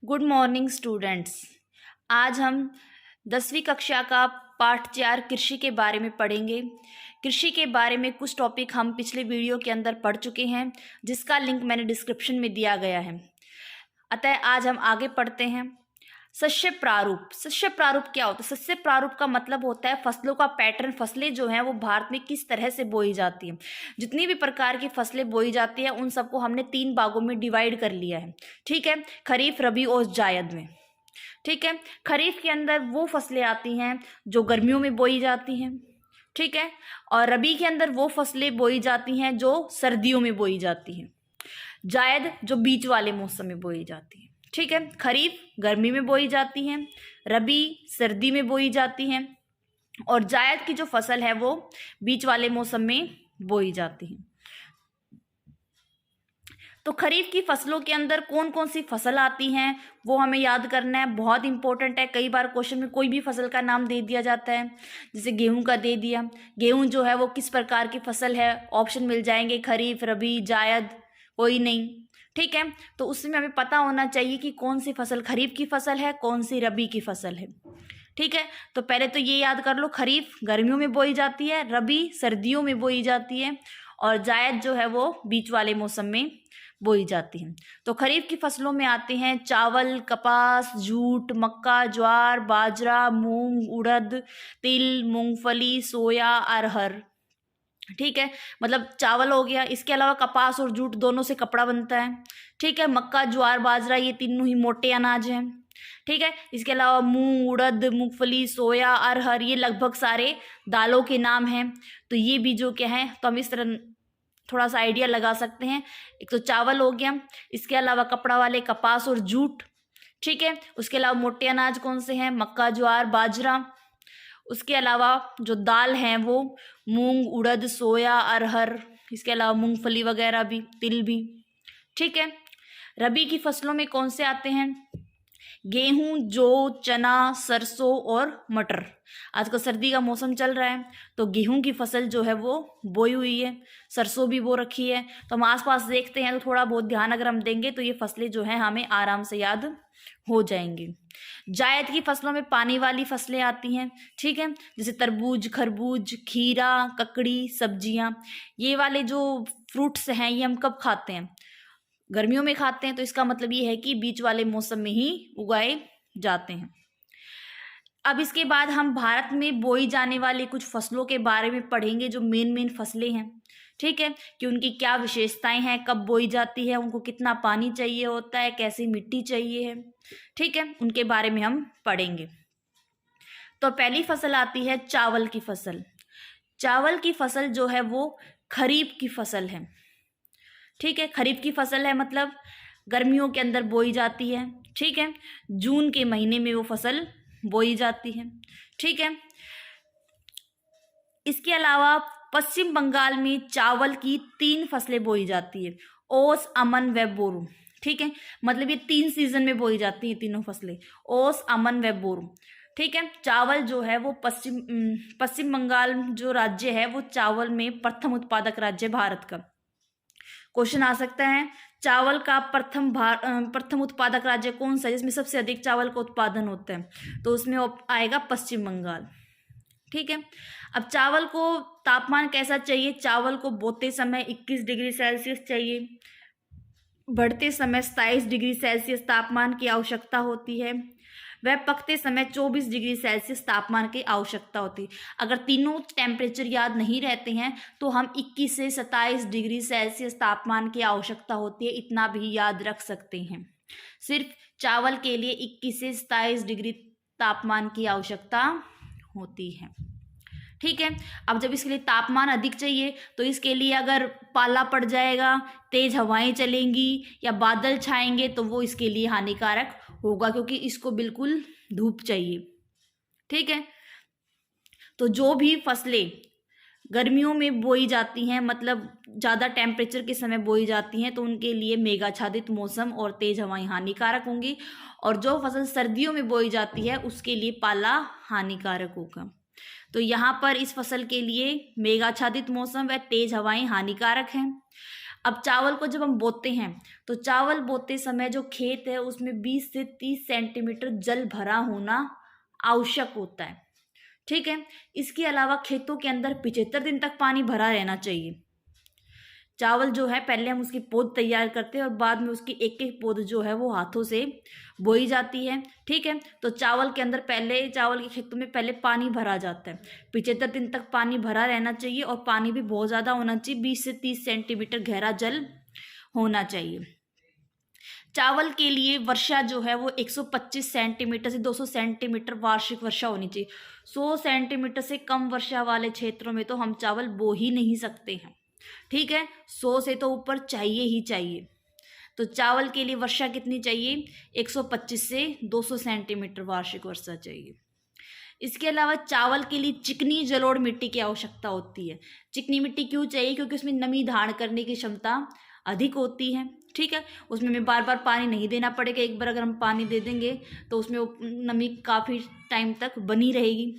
Good morning students. आज हम 10वीं कक्षा का पाठ 4 कृषि के बारे में पढ़ेंगे। कृषि के बारे में कुछ टॉपिक हम पिछले वीडियो के अंदर पढ़ चुके हैं, जिसका लिंक मैंने डिस्क्रिप्शन में दिया गया है। अतः आज हम आगे पढ़ते हैं। शस्य प्रारूप। शस्य प्रारूप क्या होता है? शस्य प्रारूप का मतलब होता है फसलों का पैटर्न। फसलें जो हैं वो भारत में किस तरह से बोई जाती हैं। जितनी भी प्रकार की फसलें बोई जाती हैं उन सबको हमने 3 भागों में डिवाइड कर लिया है। ठीक है, खरीफ, रबी और जायद में। ठीक है, खरीफ के अंदर वो फसलें आती हैं जो गर्मियों में बोई जाती हैं। ठीक है, और रबी के अंदर वो फसलें बोई जाती हैं जो सर्दियों में बोई जाती हैं। जायद जो बीच वाले मौसम में बोई जाती है। ठीक है, खरीफ गर्मी में बोई जाती हैं, रबी सर्दी में बोई जाती हैं और जायद की जो फसल है वो बीच वाले मौसम में बोई जाती है। तो खरीफ की फसलों के अंदर कौन कौन सी फसल आती हैं वो हमें याद करना है, बहुत इंपॉर्टेंट है। कई बार क्वेश्चन में कोई भी फसल का नाम दे दिया जाता है, जैसे गेहूं का दे दिया। गेहूं जो है वो किस प्रकार की फसल है, ऑप्शन मिल जाएंगे खरीफ, रबी, जायद, कोई नहीं। ठीक है, तो उसमें हमें पता होना चाहिए कि कौन सी फसल खरीफ की फसल है, कौन सी रबी की फसल है। ठीक है, तो पहले तो ये याद कर लो, खरीफ गर्मियों में बोई जाती है, रबी सर्दियों में बोई जाती है और जायद जो है वो बीच वाले मौसम में बोई जाती है। तो खरीफ की फसलों में आते हैं चावल, कपास, जूट, मक्का, ज्वार, बाजरा, मूंग, उड़द, तिल, मूंगफली, सोया, अरहर। ठीक है, मतलब चावल हो गया, इसके अलावा कपास और जूट दोनों से कपड़ा बनता है। ठीक है, मक्का, ज्वार, बाजरा ये तीनों ही मोटे अनाज हैं। ठीक है, इसके अलावा मूंग, उड़द, मूंगफली, सोया, अरहर ये लगभग सारे दालों के नाम हैं। तो ये भी जो क्या है, तो हम इस तरह थोड़ा सा आइडिया लगा सकते हैं। एक तो चावल हो गया, इसके अलावा कपड़ा वाले कपास और जूट। ठीक है, उसके अलावा मोटे अनाज कौन से हैं? मक्का, ज्वार, बाजरा। उसके अलावा जो दाल हैं वो मूंग, उड़द, सोया, अरहर, इसके अलावा मूंगफली वगैरह भी, तिल भी। ठीक है, रबी की फसलों में कौन से आते हैं? गेहूं, जौ, चना, सरसों और मटर। आजकल सर्दी का मौसम चल रहा है तो गेहूं की फसल जो है वो बोई हुई है, सरसों भी बो रखी है। तो हम आसपास देखते हैं तो थोड़ा बहुत ध्यान अगर हम देंगे तो ये फसलें जो हैं हमें आराम से याद हो जाएंगी। जायद की फसलों में पानी वाली फसलें आती हैं। ठीक है, जैसे तरबूज, खरबूज, खीरा, ककड़ी, सब्जियां। ये वाले जो फ्रूट्स हैं ये हम कब खाते हैं? गर्मियों में खाते हैं। तो इसका मतलब ये है कि बीच वाले मौसम में ही उगाए जाते हैं। अब इसके बाद हम भारत में बोई जाने वाली कुछ फसलों के बारे में पढ़ेंगे, जो मेन फसलें हैं। ठीक है, कि उनकी क्या विशेषताएं हैं, कब बोई जाती है, उनको कितना पानी चाहिए होता है, कैसी मिट्टी चाहिए है। ठीक है, उनके बारे में हम पढ़ेंगे। तो पहली फसल आती है चावल की फसल। चावल की फसल जो है वो खरीफ की फसल है। ठीक है, खरीफ की फसल है मतलब गर्मियों के अंदर बोई जाती है। ठीक है, जून के महीने में वो फसल बोई जाती है। ठीक है, इसके अलावा पश्चिम बंगाल में चावल की 3 फसलें बोई जाती है, ओस, अमन व बोरू। ठीक है, मतलब ये 3 सीजन में बोई जाती है तीनों फसलें, ओस, अमन व बोरू। ठीक है, चावल जो है वो पश्चिम बंगाल जो राज्य है वो चावल में प्रथम उत्पादक राज्य भारत का। क्वेश्चन आ सकता है चावल का प्रथम उत्पादक राज्य कौन सा है जिसमें सबसे अधिक चावल का उत्पादन होता है? तो उसमें आएगा पश्चिम बंगाल। ठीक है, अब चावल को तापमान कैसा चाहिए? चावल को बोते समय 21 डिग्री सेल्सियस चाहिए, बढ़ते समय 27 डिग्री सेल्सियस तापमान की आवश्यकता होती है, वह पकते समय 24 डिग्री सेल्सियस तापमान की आवश्यकता होती है। अगर तीनों टेम्परेचर याद नहीं रहते हैं तो हम 21 से 27 डिग्री सेल्सियस तापमान की आवश्यकता होती है, इतना भी याद रख सकते हैं। सिर्फ चावल के लिए 21 से 27 डिग्री तापमान की आवश्यकता होती है। ठीक है, अब जब इसके लिए तापमान अधिक चाहिए तो इसके लिए अगर पाला पड़ जाएगा, तेज हवाएं चलेंगी या बादल छाएंगे तो वो इसके लिए हानिकारक होगा, क्योंकि इसको बिल्कुल धूप चाहिए। ठीक है, तो जो भी फसलें गर्मियों में बोई जाती हैं, मतलब ज़्यादा टेम्परेचर के समय बोई जाती हैं, तो उनके लिए मेघाच्छादित मौसम और तेज हवाएं हानिकारक होंगी, और जो फसल सर्दियों में बोई जाती है उसके लिए पाला हानिकारक होगा। तो यहाँ पर इस फसल के लिए मेघाच्छादित मौसम व तेज हवाएं हानिकारक हैं। अब चावल को जब हम बोते हैं तो चावल बोते समय जो खेत है उसमें 20 से 30 सेंटीमीटर जल भरा होना आवश्यक होता है। ठीक है, इसके अलावा खेतों के अंदर 75 दिन तक पानी भरा रहना चाहिए। चावल जो है पहले हम उसकी पौध तैयार करते हैं और बाद में उसकी एक एक पौध जो है वो हाथों से बोई जाती है। ठीक है, तो चावल के अंदर पहले, चावल के खेतों में पहले पानी भरा जाता है। 75 दिन तक पानी भरा रहना चाहिए और पानी भी बहुत ज़्यादा होना चाहिए, 20 से 30 सेंटीमीटर गहरा जल होना चाहिए। चावल के लिए वर्षा जो है वो 125 सेंटीमीटर से 200 सेंटीमीटर वार्षिक वर्षा होनी चाहिए। 100 सेंटीमीटर से कम वर्षा वाले क्षेत्रों में तो हम चावल बो ही नहीं सकते हैं। ठीक है, 100 से तो ऊपर चाहिए ही चाहिए। तो चावल के लिए वर्षा कितनी चाहिए? 125 से 200 सेंटीमीटर वार्षिक वर्षा चाहिए। इसके अलावा चावल के लिए चिकनी जलोढ़ मिट्टी की आवश्यकता होती है। चिकनी मिट्टी क्यों चाहिए? क्योंकि उसमें नमी धारण करने की क्षमता अधिक होती है। ठीक है, उसमें हमें बार बार पानी नहीं देना पड़ेगा। एक बार अगर हम पानी दे देंगे तो उसमें नमी काफ़ी टाइम तक बनी रहेगी।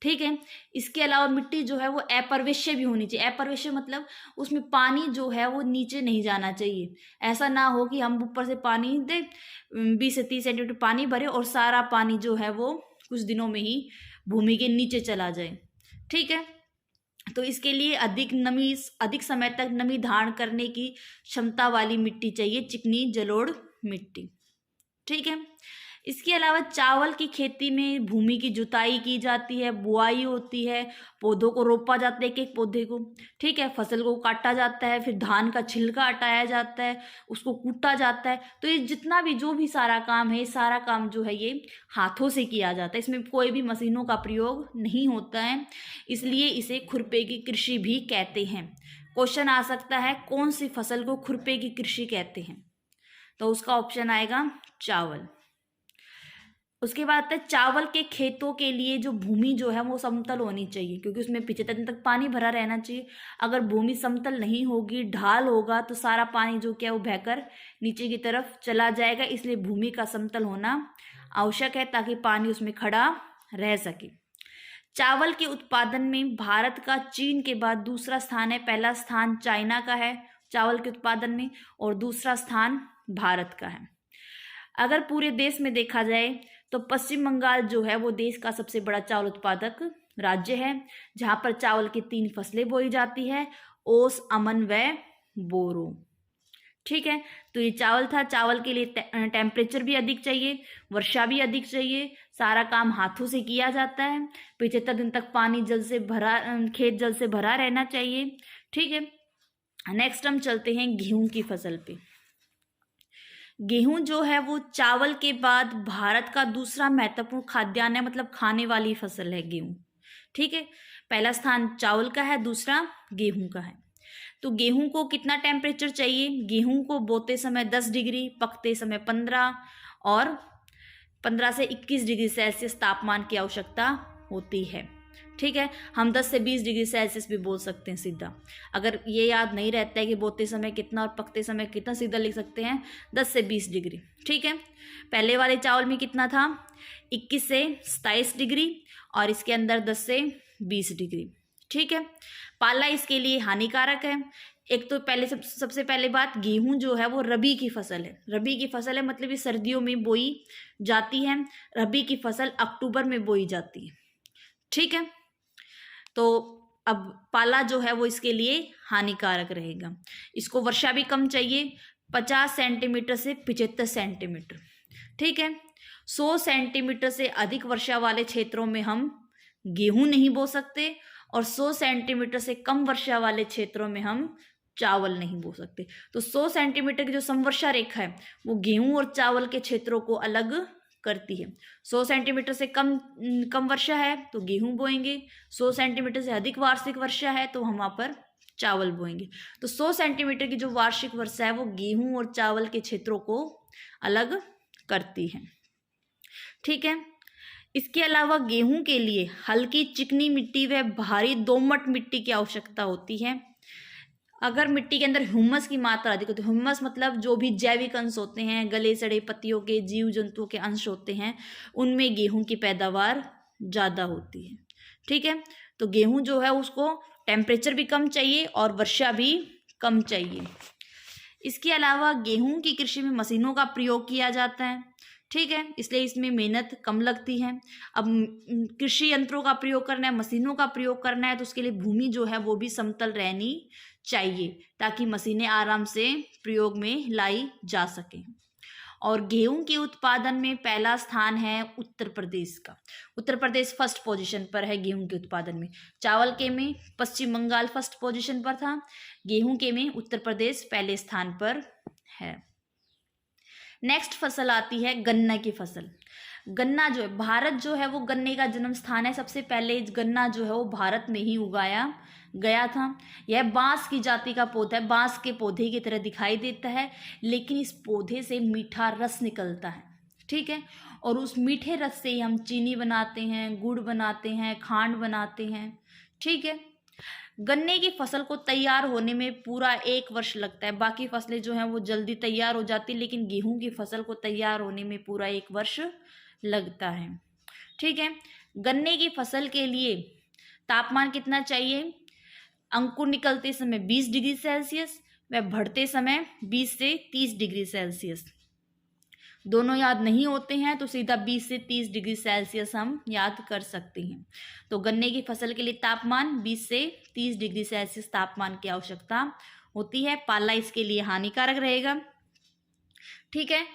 ठीक है, इसके अलावा मिट्टी जो है वो अपर्वेश्य भी होनी चाहिए। अपर्वेश्य मतलब उसमें पानी जो है वो नीचे नहीं जाना चाहिए। ऐसा ना हो कि हम ऊपर से पानी दे 20 से 30 सेंटीमीटर पानी भरे और सारा पानी जो है वो कुछ दिनों में ही भूमि के नीचे चला जाए। ठीक है, तो इसके लिए अधिक समय तक नमी धारण करने की क्षमता वाली मिट्टी चाहिए, चिकनी जलोढ़ मिट्टी। ठीक है, इसके अलावा चावल की खेती में भूमि की जुताई की जाती है, बुआई होती है, पौधों को रोपा जाता है एक एक पौधे को। ठीक है, फसल को काटा जाता है, फिर धान का छिलका हटाया जाता है, उसको कूटा जाता है। तो ये जितना भी जो भी सारा काम है, सारा काम जो है ये हाथों से किया जाता है। इसमें कोई भी मशीनों का प्रयोग नहीं होता है, इसलिए इसे खुरपे की कृषि भी कहते हैं। क्वेश्चन आ सकता है कौन सी फसल को खुरपे की कृषि कहते हैं? तो उसका ऑप्शन आएगा चावल। उसके बाद आता है चावल के खेतों के लिए जो भूमि जो है वो समतल होनी चाहिए, क्योंकि उसमें 75 दिन तक पानी भरा रहना चाहिए। अगर भूमि समतल नहीं होगी, ढाल होगा, तो सारा पानी जो क्या है वो बहकर नीचे की तरफ चला जाएगा। इसलिए भूमि का समतल होना आवश्यक है ताकि पानी उसमें खड़ा रह सके। चावल के उत्पादन में भारत का चीन के बाद दूसरा स्थान है। पहला स्थान चाइना का है चावल के उत्पादन में और दूसरा स्थान भारत का है। अगर पूरे देश में देखा जाए तो पश्चिम बंगाल जो है वो देश का सबसे बड़ा चावल उत्पादक राज्य है, जहाँ पर चावल की 3 फसलें बोई जाती है, ओस, अमन व बोरो। ठीक है, तो ये चावल था। चावल के लिए टेम्परेचर भी अधिक चाहिए, वर्षा भी अधिक चाहिए, सारा काम हाथों से किया जाता है, 75 दिन तक पानी जल से भरा, खेत जल से भरा रहना चाहिए। ठीक है, नेक्स्ट हम चलते हैं गेहूं की फसल पे। गेहूं जो है वो चावल के बाद भारत का दूसरा महत्वपूर्ण खाद्यान्न है, मतलब खाने वाली फसल है गेहूं। ठीक है, पहला स्थान चावल का है, दूसरा गेहूं का है। तो गेहूं को कितना टेम्परेचर चाहिए? गेहूं को बोते समय 10 डिग्री, पकते समय 15 और 15 से 21 डिग्री सेल्सियस तापमान की आवश्यकता होती है। ठीक है, हम 10 से 20 डिग्री सेल्सियस भी बोल सकते हैं सीधा। अगर ये याद नहीं रहता है कि बोते समय कितना और पकते समय कितना, सीधा लिख सकते हैं 10 से 20 डिग्री। ठीक है, पहले वाले चावल में कितना था? 21 से 27 डिग्री और इसके अंदर 10 से 20 डिग्री। ठीक है, पाला इसके लिए हानिकारक है। एक तो सबसे पहले बात, गेहूं जो है वो रबी की फसल है। रबी की फसल है मतलब ये सर्दियों में बोई जाती है। रबी की फसल अक्टूबर में बोई जाती है। ठीक है, तो अब पाला जो है वो इसके लिए हानिकारक रहेगा। इसको वर्षा भी कम चाहिए, 50 सेंटीमीटर से 75 सेंटीमीटर। ठीक है, 100 सेंटीमीटर से अधिक वर्षा वाले क्षेत्रों में हम गेहूं नहीं बो सकते और 100 सेंटीमीटर से कम वर्षा वाले क्षेत्रों में हम चावल नहीं बो सकते। तो 100 सेंटीमीटर की जो समवर्षा रेखा है वो गेहूं और चावल के क्षेत्रों को अलग करती है। 100 सेंटीमीटर से कम वर्षा है तो गेहूं बोएंगे, 100 सेंटीमीटर से अधिक वार्षिक वर्षा है तो हम वहाँ पर चावल बोएंगे। तो 100 सेंटीमीटर की जो वार्षिक वर्षा है वो गेहूं और चावल के क्षेत्रों को अलग करती है। ठीक है, इसके अलावा गेहूं के लिए हल्की चिकनी मिट्टी व भारी दोमट मिट्टी की आवश्यकता होती है। अगर मिट्टी के अंदर ह्यूमस की मात्रा अधिक होती है, ह्यूमस मतलब जो भी जैविक अंश होते हैं, गले सड़े पत्तियों के, जीव जंतुओं के अंश होते हैं, उनमें गेहूं की पैदावार ज़्यादा होती है। ठीक है, तो गेहूं जो है उसको टेम्परेचर भी कम चाहिए और वर्षा भी कम चाहिए। इसके अलावा गेहूं की कृषि में मशीनों का प्रयोग किया जाता है, ठीक है, इसलिए इसमें मेहनत कम लगती है। अब कृषि यंत्रों का प्रयोग करना है, मशीनों का प्रयोग करना है, तो उसके लिए भूमि जो है वो भी समतल रहनी चाहिए ताकि मशीनें आराम से प्रयोग में लाई जा सकें। और गेहूं के उत्पादन में पहला स्थान है उत्तर प्रदेश का। उत्तर प्रदेश फर्स्ट पोजीशन पर है गेहूं के उत्पादन में। चावल के में पश्चिम बंगाल फर्स्ट पोजीशन पर था, गेहूं के में उत्तर प्रदेश पहले स्थान पर है। नेक्स्ट फसल आती है गन्ना की फसल। गन्ना जो है, भारत जो है वो गन्ने का जन्म स्थान है। सबसे पहले गन्ना जो है वो भारत में ही उगाया गया था। यह बांस की जाति का पौधा है, बांस के पौधे की तरह दिखाई देता है, लेकिन इस पौधे से मीठा रस निकलता है, ठीक है, और उस मीठे रस से ही हम चीनी बनाते हैं, गुड़ बनाते हैं, खांड बनाते हैं, ठीक है। गन्ने की फसल को तैयार होने में पूरा 1 वर्ष लगता है। बाकी फसलें जो हैं वो जल्दी तैयार हो जाती, लेकिन गेहूं की फसल को तैयार होने में पूरा 1 वर्ष लगता है, ठीक है। गन्ने की फसल के लिए तापमान कितना चाहिए? अंकुर निकलते समय 20 डिग्री सेल्सियस व बढ़ते समय 20 से 30 डिग्री सेल्सियस। दोनों याद नहीं होते हैं तो सीधा 20 से 30 डिग्री सेल्सियस हम याद कर सकते हैं। तो गन्ने की फसल के लिए तापमान 20 से 30 डिग्री सेल्सियस तापमान की आवश्यकता होती है। पाला इसके लिए हानिकारक रहेगा, ठीक है।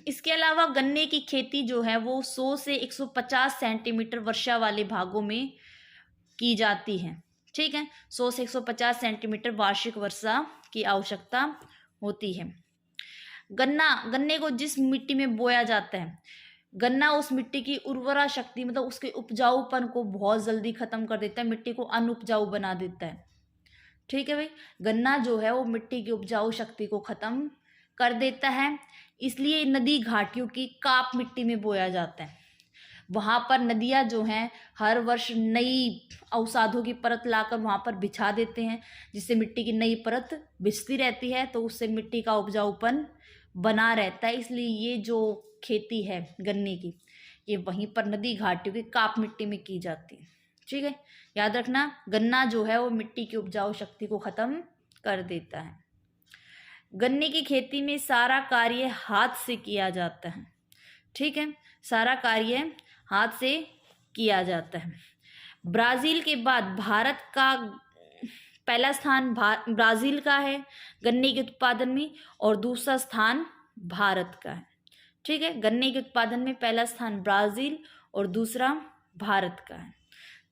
इसके अलावा गन्ने की खेती जो है वो 100 से 150 सेंटीमीटर वर्षा वाले भागों में की जाती है, ठीक है। 100 से 150 सेंटीमीटर वार्षिक वर्षा की आवश्यकता होती है। गन्ने को जिस मिट्टी में बोया जाता है, गन्ना उस मिट्टी की उर्वरा शक्ति मतलब उसके उपजाऊपन को बहुत जल्दी खत्म कर देता है, मिट्टी को अनउपजाऊ बना देता है, ठीक है भाई। गन्ना जो है वो मिट्टी की उपजाऊ शक्ति को खत्म कर देता है, इसलिए नदी घाटियों की काप मिट्टी में बोया जाता है। वहाँ पर नदियाँ जो हैं हर वर्ष नई अवसादों की परत लाकर वहाँ पर बिछा देते हैं, जिससे मिट्टी की नई परत बिछती रहती है, तो उससे मिट्टी का उपजाऊपन बना रहता है। इसलिए ये जो खेती है गन्ने की, ये वहीं पर नदी घाटियों की काप मिट्टी में की जाती है, ठीक है। याद रखना, गन्ना जो है वो मिट्टी की उपजाऊ शक्ति को ख़त्म कर देता है। गन्ने की खेती में सारा कार्य हाथ से किया जाता है, ठीक है, सारा कार्य हाथ से किया जाता है। ब्राज़ील के बाद भारत का पहला स्थान ब्राज़ील का है गन्ने के उत्पादन में, और दूसरा स्थान भारत का है, ठीक है। गन्ने के उत्पादन में पहला स्थान ब्राज़ील और दूसरा भारत का है।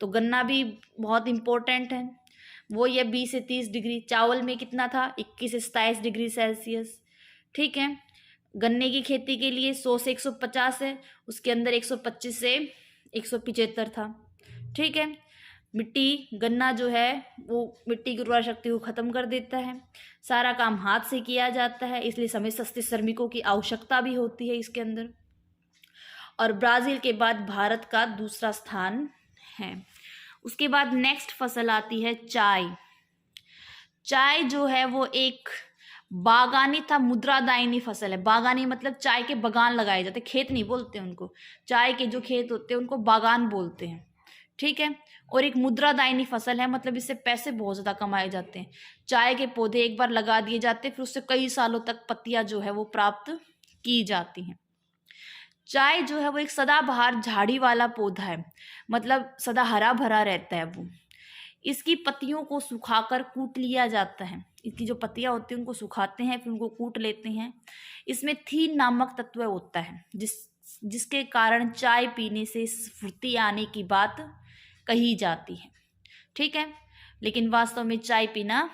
तो गन्ना भी बहुत इम्पोर्टेंट है। वो ये 20 से 30 डिग्री, चावल में कितना था 21 से 27 डिग्री सेल्सियस, ठीक है। गन्ने की खेती के लिए 100 से 150 है, उसके अंदर 125 से 175 था, ठीक है। मिट्टी गन्ना जो है वो मिट्टी की उर्वरा शक्ति को ख़त्म कर देता है। सारा काम हाथ से किया जाता है, इसलिए समय सस्ते श्रमिकों की आवश्यकता भी होती है इसके अंदर। और ब्राज़ील के बाद भारत का दूसरा स्थान है। उसके बाद नेक्स्ट फसल आती है चाय। चाय जो है वो एक बागानी था मुद्रादायनी फसल है। बागानी मतलब चाय के बागान लगाए जाते, खेत नहीं बोलते उनको, चाय के जो खेत होते हैं उनको बागान बोलते हैं, ठीक है। और एक मुद्रादायनी फसल है, मतलब इससे पैसे बहुत ज़्यादा कमाए जाते हैं। चाय के पौधे एक बार लगा दिए जाते हैं, फिर उससे कई सालों तक पत्तियां जो है वो प्राप्त की जाती हैं। चाय जो है वो एक सदाबहार झाड़ी वाला पौधा है, मतलब सदा हरा भरा रहता है वो। इसकी पत्तियों को सुखाकर कूट लिया जाता है। इसकी जो पत्तियां होती हैं उनको सुखाते हैं, फिर उनको कूट लेते हैं। इसमें थीन नामक तत्व होता है जिसके कारण चाय पीने से स्फूर्ति आने की बात कही जाती है, ठीक है। लेकिन वास्तव में चाय पीना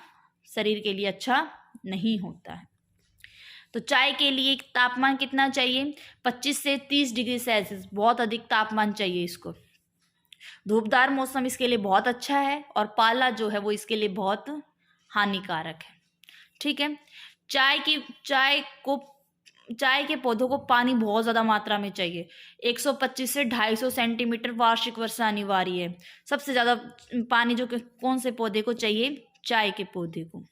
शरीर के लिए अच्छा नहीं होता है। तो चाय के लिए तापमान कितना चाहिए? 25 से 30 डिग्री सेल्सियस, बहुत अधिक तापमान चाहिए इसको। धूपदार मौसम इसके लिए बहुत अच्छा है, और पाला जो है वो इसके लिए बहुत हानिकारक है, ठीक है। चाय के पौधों को पानी बहुत ज़्यादा मात्रा में चाहिए। 125 से 250 सेंटीमीटर वार्षिक वर्षा अनिवार्य है। सबसे ज़्यादा पानी जो कौन से पौधे को चाहिए? चाय के पौधे को।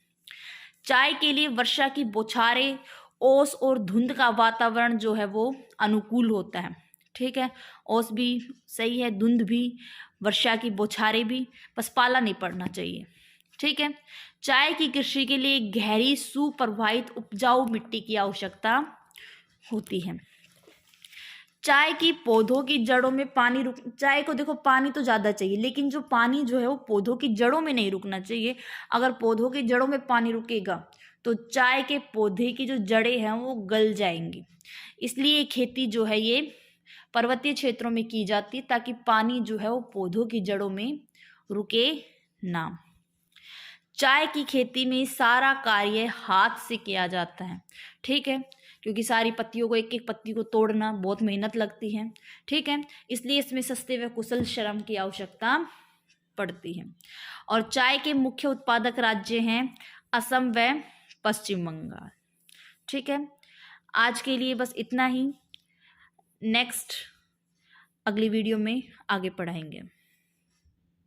चाय के लिए वर्षा की बौछारें, ओस और धुंध का वातावरण जो है वो अनुकूल होता है, ठीक है। ओस भी सही है, धुंध भी, वर्षा की बौछारें भी, बस पाला नहीं पड़ना चाहिए, ठीक है। चाय की कृषि के लिए गहरी सुप्रवाहित उपजाऊ मिट्टी की आवश्यकता होती है। चाय की पौधों की जड़ों में पानी रुक, चाय को देखो पानी तो ज़्यादा चाहिए, लेकिन जो पानी जो है वो पौधों की जड़ों में नहीं रुकना चाहिए। अगर पौधों की जड़ों में पानी रुकेगा तो चाय के पौधे की जो जड़ें हैं वो गल जाएंगी। इसलिए खेती जो है ये पर्वतीय क्षेत्रों में की जाती है, ताकि पानी जो है वो पौधों की जड़ों में रुके ना। चाय की खेती में सारा कार्य हाथ से किया जाता है, ठीक है, क्योंकि सारी पत्तियों को, एक एक पत्ती को तोड़ना बहुत मेहनत लगती है, ठीक है। इसलिए इसमें सस्ते व कुशल श्रम की आवश्यकता पड़ती है। और चाय के मुख्य उत्पादक राज्य हैं असम व पश्चिम बंगाल, ठीक है। आज के लिए बस इतना ही। नेक्स्ट अगली वीडियो में आगे पढ़ाएंगे।